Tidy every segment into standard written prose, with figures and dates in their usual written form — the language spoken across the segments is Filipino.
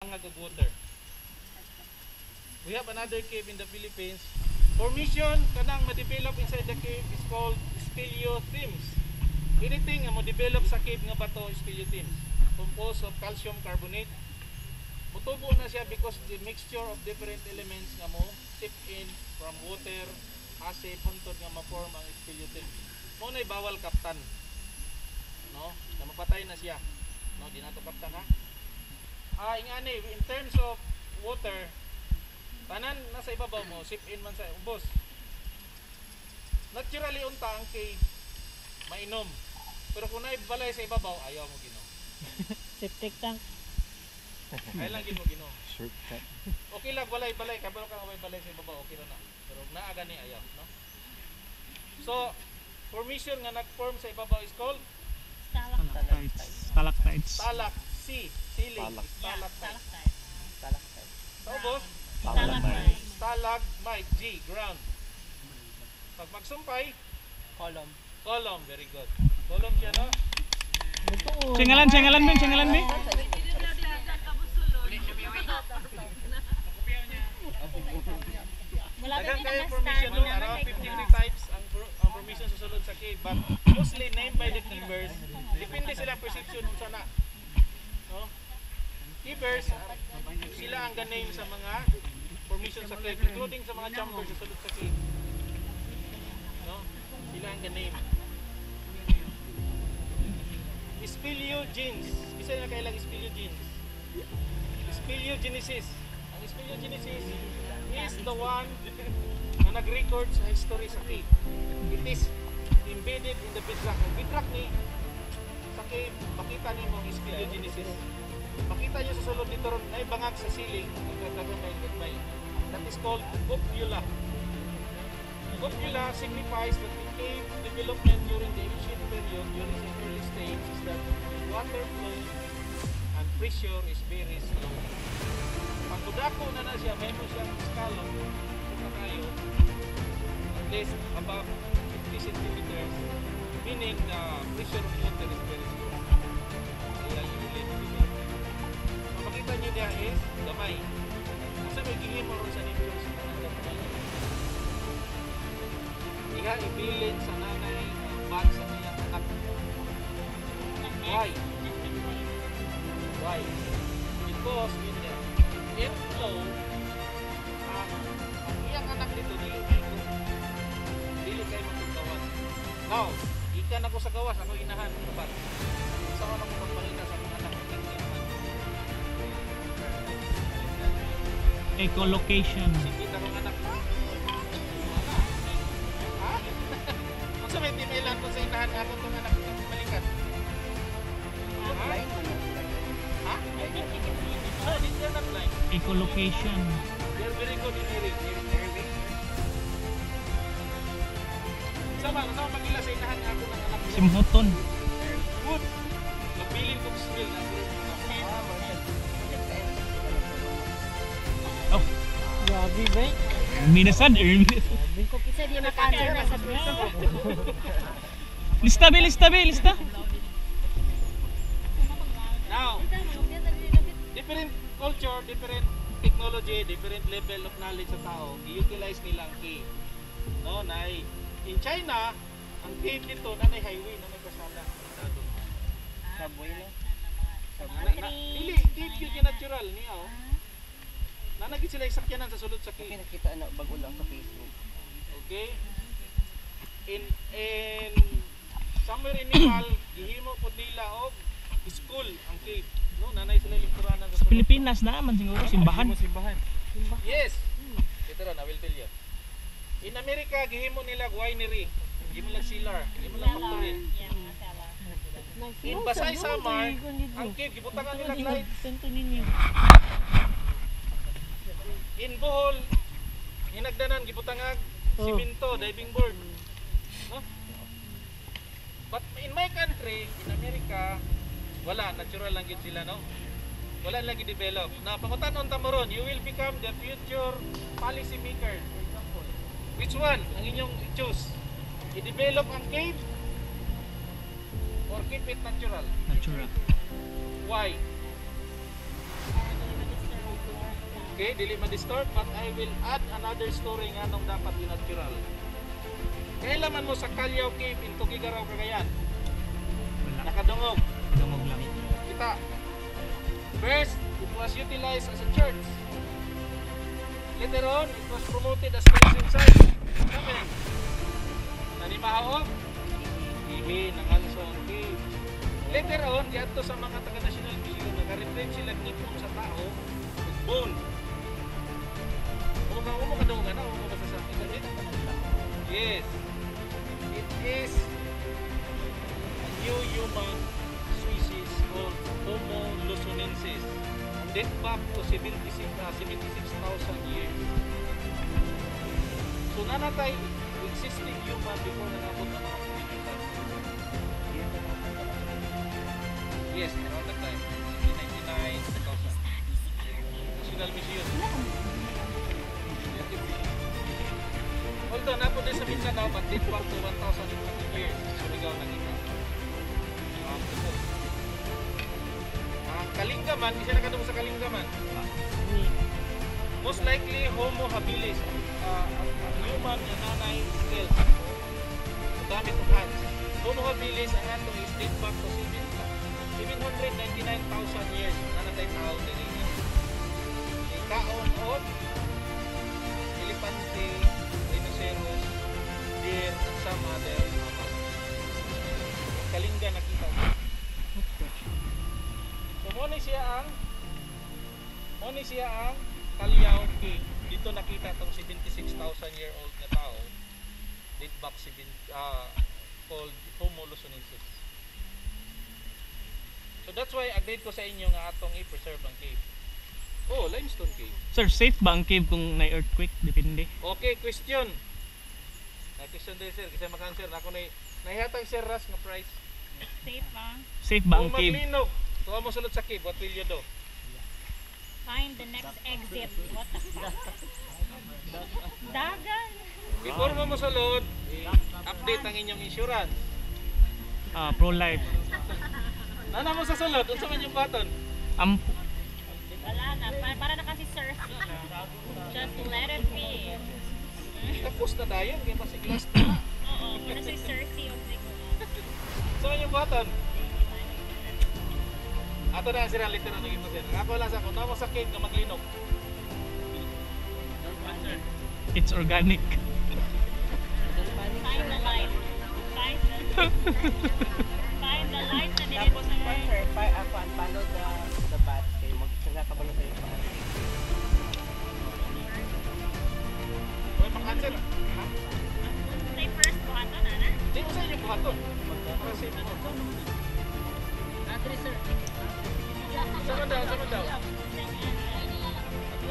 Pangagag water. We have another cave in the Philippines. Formation kanang ma-develop inside the cave is called speleothems. Anything nga mo-develop sa cave nga bato is speleothems. Composed of calcium carbonate. Mutubo na siya because the mixture of different elements nga mo sip in from water, acid, huntod nga ma-form ang speleothem. Mo na'y bawal kaptan. No? Na mapatay na siya. No, di na to kaptan ha. Ingani, in terms of water, tanan nasa ibabaw mo, sip in man sa ubos. Naturally unta ang cave mainom. Pero kung naibalay sa ibabaw, ayaw mo ginom. Septic tank. Ayaw lang mo ginom. Shortcut. Okay lang balay-balay, kabalo ka may balay sa ibabaw, okay na na. Pero naaga ni ayaw, no? So, formation nga nag-form sa ibabaw is called Stalactites. C, ceiling. Stalactite. Sa ubos, stalagmite, G, ground. Pag magsumpay, column, very good. Column siya, no? Chengalan Ben. Daghang kayo formation, no? Around 53 types ang formation susunod sa cave, but mostly named by the keepers. Depende sila perception kung sana. No? Keepers, sila ang ganame sa mga formation sa cave, including sa mga chambers susunod sa cave. No? Sila ang ganame. Speleogenes. Isa na kailang speleogenes. Speleogenesis. Ang speleogenesis is the one na nag-record sa history sa cave. It is embedded in the bedrock. Ang bedrock ni sa cave, makita niyo mo speleogenesis. Makita niyo sa sulod dito ron ay bangag sa ceiling. That is called cupula. Cupula signifies that the cave development during the ancient period, during the early stage, is that water flow and pressure is very slow. Pag kudako na siya, may mo siyang scallop sa kayo, at least above 50 centimeters, meaning the pressure of water is very slow. Kaya yung ulit dito. Makikita nyo niya is gamay. Kasi may gihimo ron sa neighbors na gamay. Iha ibilin sa nanay ang bag sa kanyang anak. Why? Why? Because in the airflow, ang iyang anak dito dili kayo magagawan. Now, ikan ako sa gawas, ako inahan upat. Saan ako magpalita sa mga anak ng Echolocation. Sikita kong anak. Ha? Kung sa may timilan ko sa inahan ako itong anak ng balikat. Ha? No, they're not blind. Echolocation. They're very good in hearing. Sama magila sa inahan ako ng anak ko. Simhoton. Good. Nagpiling kong smell na. Oh, Grabe ba? minasan. Kung isa di maka-answer na sa puso. Lista. Now, different culture, different technology, different level of knowledge sa tao, i-utilize nilang cave. No, in China, ang cave dito na may highway, na may kasada. Subway na. Hindi natural niya, oh. Nanagit sila isakyanan sa sulod sa cave. Nakita na bago lang sa Facebook. Okay? In somewhere in Nepal, gihimo po nila og school ang cave. No, nanay sila lingkuranan Sa Pilipinas naman siguro simbahan. Yes. Ito ron, I will tell you. In America, gihimo nila winery. Gihimo lang cellar, gihimo lang factory. In Basay Samar, ang cave gibutangan nila lights. In Bohol, hinagdanan gibutangan simento, diving board. No? But in my country, in America, wala, natural lang yun sila, no? Wala lang i-develop. Na pangutanon tamo ron, you will become the future policy maker. Which one ang inyong choose? I-develop ang cave or keep it natural? Natural. Why? Okay, dili ma-distort, but I will add another story nga nung dapat natural. Kailan man mo sa Calao Cave in Tugigaraw, Cagayan? Wala. Nakadungog. Dungog lang. Kita. First, it was utilized as a church. Later on, it was promoted as tourism site. Kami. Nanimahaog. Ihi, nanganson cave. Later on, diadto sa mga taga-National Museum, nag-retrieve sila ngipon sa tao with bone. Umo ka daw na, umo ka sa internet. Yes. It is a new human species called Homo luzonensis. Date back to 76,000 years. So nanatay existing human before nanabot ang mga Pilipinas. Yes, around that time. 1999, 2000. National Museum. Although napo din sa Mindanao, but date back to 1,050 years. Surigao na kita. Kalingaman, isa na kadung sa Kalingaman. Most likely Homo habilis, human na nanay skills. Gamit ng hands. Homo habilis ang ato is date back to 799,000 years. Nanatay tao din niya. Kaon of elepante, rhinoceros, deer, and some other mammals. Kalinga nakita mo. So mo ni siya ang Calao Cave. Dito nakita tong 76,000 year old na tao. Date back called Homo luzonensis. So that's why update ko sa inyo nga atong i-preserve ang cave. Oh, limestone cave. Sir, safe ba ang cave kung may earthquake? Depende. Okay, question. Na-question din sir, kasi makanswer na ako nahihatag sir Ras nga price. Safe ba? Safe ba ang Kung cave? maglinog, kung mo sulod sa cave, what will you do? Find the next exit. What the fuck? Dagan. Before mo sulod, update ang inyong insurance. Pro-life. Nana mo sa sulod, unsa man yung button? Wala na. Para na kasi surfing. Just let it be. Tapos na tayo, kaya pasiglas na. Oo. Para si Cersei of the Unsa man yung button? Ato na ang sirang litero ng ito sir. Ako lang sa ako, namo sa cave na maglinog. It's organic. Find the light. Find the light na nilito Tapos, sa sir, paano the bats kayo? Magkakabalo kayo pa. Huwag makanswer. Ha? Say first buhaton, ana? Di mo sa inyong buhaton. Para safe mo. Sama daw, sama daw.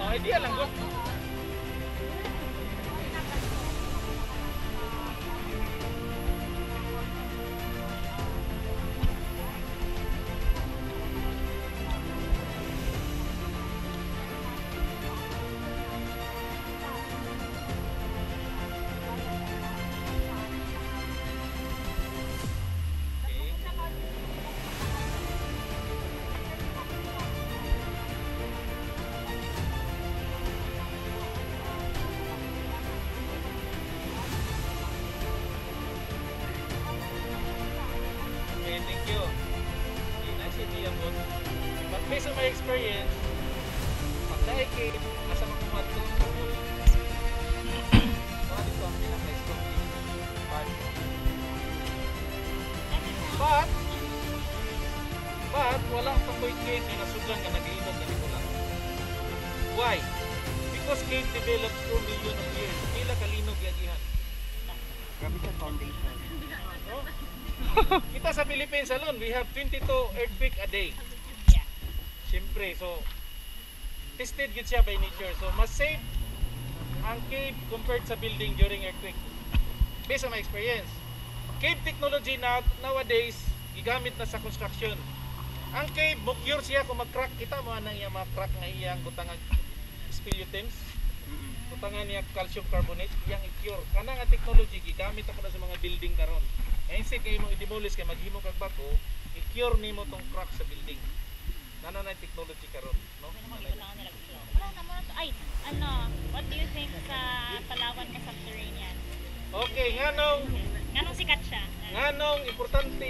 Oh, idea lang ko. Thank you. Nice idea po. But based on my experience, pag naikip, nasa mga kumato, mga dito ang pinaka-strong part. But, walang pakoy cave na nasudlan ka nag-iinod na nila. Why? Because cave develops 4 million of years. Pila kalinog yagihan. Grabe sa foundation. No? Kita sa Philippines alone, we have 22 earthquake a day. Yeah. Siyempre, so tested gid siya by nature. So mas safe ang cave compared sa building during earthquake. Based on my experience. Cave technology nowadays gigamit na sa construction. Ang cave, mo-cure siya kung mag-crack. Kita mo anang iya mag-crack nga iyang butangan speleotems. Butangan niya calcium carbonate, iyang i-cure. Kanang ang technology gigamit ako na sa mga building karon. Instead kayo mo i-demolish kay maghimo kag bato, i-cure nimo tong crack sa building. nanay technology karon, no? Nanay. Wala na mo na to. Ay, ano, what do you think sa Palawan na subterranean? Okay, nganong Ganong sikat siya? Ganong importante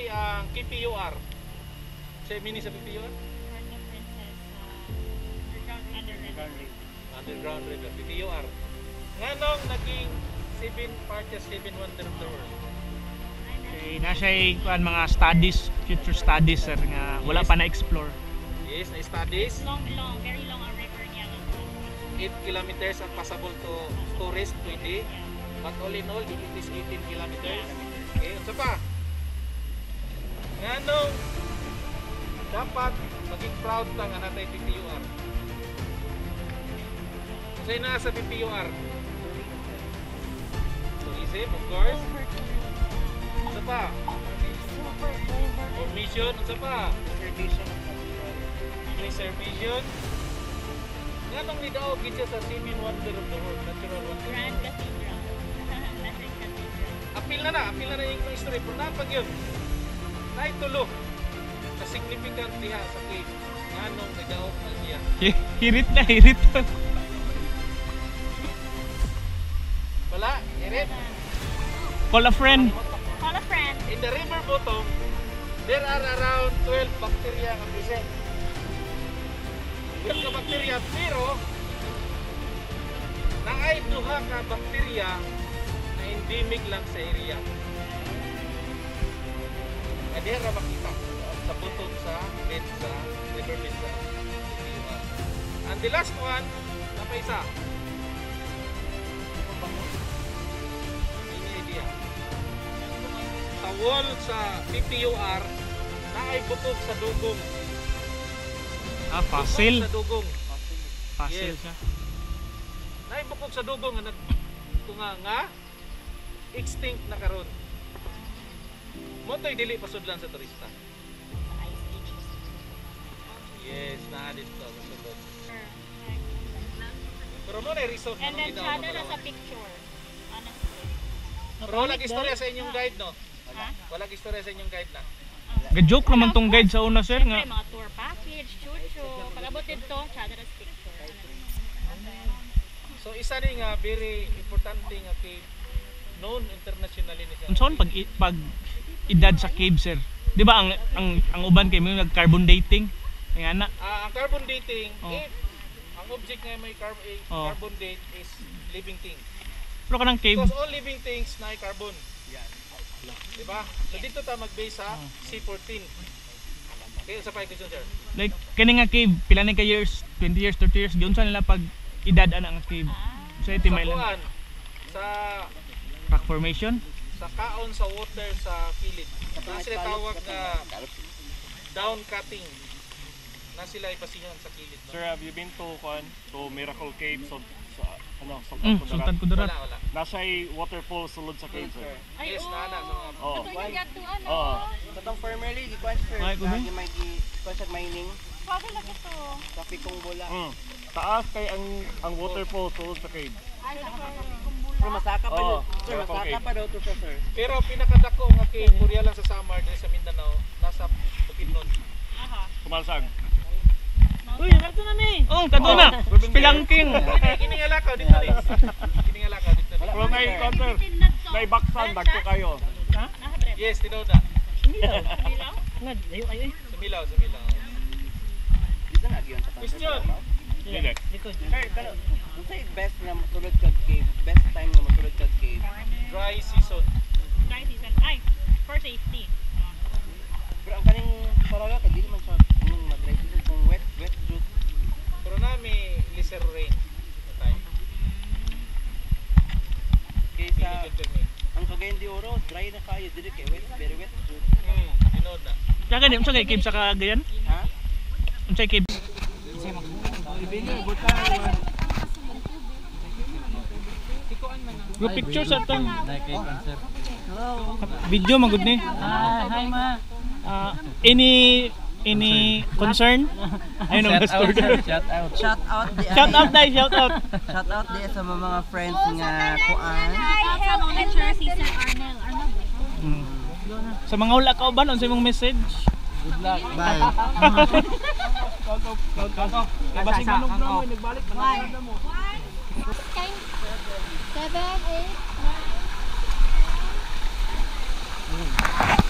ang KPUR. Siya mini sa PPUR? Port of Princess Underground River, PPUR. Nganong naging 7 parties, 7 wonder of the world? Okay, nasa'y kuan mga studies, future studies sir nga wala pa na-explore. Yes, na studies. Very long ang river niya. 8 kilometers ang passable to tourist pwede. But all in all, it is 18 kilometers. Okay, unsa pa? Nganong dapat maging proud ta nga natay PPUR. Unsay naa sa PPUR? Tourism, of course. Unsa pa? Formation, unsa pa? Preservation. Nganong nidaog gid siya sa 7 wonder of the world, natural wonder. Grand Cathedral. Grand Cathedral. Apil na yung history. Pero napag yun, naitulo sa significant diha sa cave. Nganong nagaot na siya. Hirit na, hirit. Wala, Eret. Call a friend. Call a friend. In the river bottom, there are around 12 bacteria nga present. 12 ka bacteria, pero naay duha ka bacteria na endemic lang sa area. Diha ra makita sa bottom sa bed sa river bed sa PPUR. And the last one, na isa. Ini idea. Sa wall sa PPUR, naay butog sa dugong. Ah, fossil. Bukog sa dugong. Fossil Yes. siya. Naay bukog sa dugong nga nga extinct na karon. Mo to'y dili pasudlan sa turista. Ice Age. Yes, naa dito sa sulod. Pero mo na resort And then ginawa Chada sa na sa Palawan. picture. Honestly. Pero wala istorya sa inyong guide, no? Ha? Wala istorya sa inyong guide na. Ga-joke naman tong guide sa una sir nga. Siyempre, mga tour package, chuchu. Pag-abot dito, Chada na sa picture. So isa ni nga very importante nga cave known internationally ni siya. Unsaon pag edad sa cave sir? Di ba ang uban kay may nag-carbon dating? Ay ana. Ang carbon dating, Oh. if ang object nga may Oh. carbon date is living thing. Pero kanang cave, Because all living things na carbon. Diba? So dito ta mag-base sa C14. Okay, sa pa question sir. like kani nga cave, pila na ka years, 20 years, 30 years, giun sa nila pag edad ana ang cave. So iti Sa may lang kuan, sa rock formation. sa kaon sa water sa kilid. Na sila tawag na down cutting. Na sila ipasihan sa kilid. No? Sir, have you been to Miracle Cave sa Sultan Sultan Kudarat? Kudarat. Wala. Nasa'y waterfall sulod sa cave, sir. Ay, Yes, nana sa mga Oh. Ito yung gatuan, Oo. Katong formerly, di question. Ay, kubi? Lagi may question mining. Pwede lang ito. Sa pitong bola. Taas kay ang waterfall sulod sa cave. Ay, Pero masaka pa Oo, daw. Sir, Miracle masaka Cave. pa daw to siya, sir. Pero pinakadako nga cave, Korea lang sa Samar dito sa Mindanao, nasa Bukidnon. Aha. Kumalsag. Uy, kato na ni. Oh, kato na. Spelunking. Kini nga lakaw dito ni. Kini nga lakaw dito ni. Pero na-encounter, naibaksan, dagko kayo. Yes, tinood na. Sumilaw? Sumilaw. Dito na agiyon sa Question. Dili. Sir, pero kung sa'yo best na matulog kag cave, best time na matulog kag cave. Dry season. Dry season. Ay, for safety. Pero ang kaning talaga kay dili man siya mag-dry season kung wet juice. Pero na may lesser rain na time. Kaysa Good to me. ang Cagayan de Oro, dry na kayo dili kay wet, very wet juice. Tinood na. Kaya gani, unsa kay cave sa Cagayan? Ha? Unsa cave? Go picture sa tong. Video magud ni. Hi ma. Any concern? Ayun ang store. Shout out. Shout out di Shout out dai, shout out. Shout out di sa mga friends nga kuan. Sa mga lecturer si Sir Arnel. Sa mga wala ka uban unsay imong message? Good luck. Bye. Basing manong bro mo, nagbalik na mo. 7, 8, 9.